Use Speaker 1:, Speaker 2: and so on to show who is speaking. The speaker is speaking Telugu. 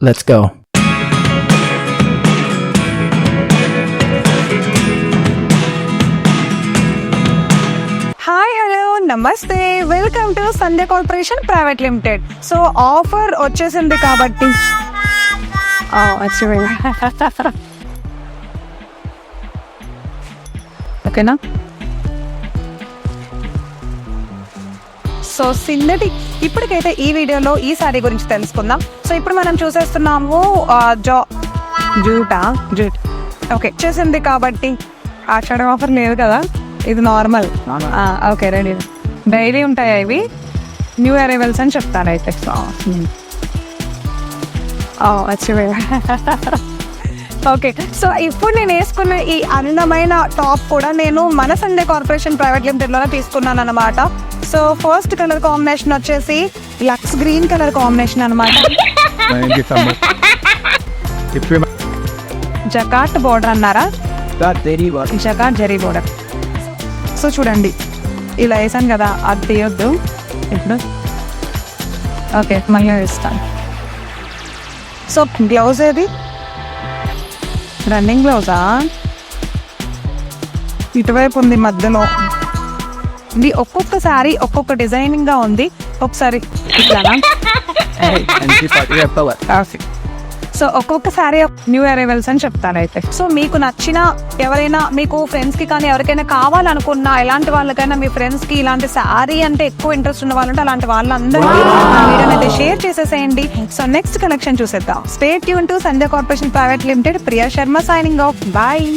Speaker 1: Let's go.
Speaker 2: హాయ్ హలో నమస్తే, welcome to Sandhya corporation private limited. So offer వచ్చేసింది కాబట్టి ఓకేనా. సో సింథటిక్ ఇప్పటికైతే ఈ వీడియోలో ఈ సారీ గురించి తెలుసుకుందాం. సో ఇప్పుడు మనం చూసేస్తున్నాము జూట్ ఓకే వచ్చేసింది కాబట్టి ఆషాఢం ఆఫర్ లేదు కదా, ఇది నార్మల్. Okay ready. డైలీ ఉంటాయా ఇవి? న్యూ అరైవల్స్ అని చెప్తారు అయితే. ఓకే, సో ఇప్పుడు నేను వేసుకున్న ఈ అందమైన టాప్ కూడా నేను మన సంధ్య కార్పొరేషన్ ప్రైవేట్ లిమిటెడ్లోనే తీసుకున్నాను అనమాట. సో ఫస్ట్ కలర్ కాంబినేషన్ వచ్చేసి లక్స్ గ్రీన్ కలర్ కాంబినేషన్ అనమాట. జకాట్ బోర్డర్ అన్నారా? జకాట్ జరీ బోర్డర్. సో చూడండి, ఇలా వేసాను కదా, అది తీయొద్దు ఇప్పుడు. ఓకే, మళ్ళీ వేస్తాను. సో గ్లౌజ్ ఏది? రన్నింగ్ గ్లౌజా? ఇటువైపు ఉంది మధ్యలో. ఇది ఒక్కొక్క శారీ ఒక్కొక్క డిజైనింగ్గా ఉంది. ఒకసారి ఇట్లానా? సో ఒక్కొక్క శారీ న్యూ అరైవల్స్ అని చెప్తాను అయితే. సో మీకు నచ్చిన ఎవరైనా, మీకు ఫ్రెండ్స్కి కానీ ఎవరికైనా కావాలనుకున్నా, ఎలాంటి వాళ్ళకైనా మీ ఫ్రెండ్స్కి ఇలాంటి శారీ అంటే ఎక్కువ ఇంట్రెస్ట్ ఉన్న వాళ్ళంటే అలాంటి వాళ్ళందరికీ వీడియోని అయితే షేర్ చేసేసేయండి. సో నెక్స్ట్ కలెక్షన్ చూసేద్దాం. Stay tune to Sandhya corporation private limited. Priya Sharma signing off. Bye.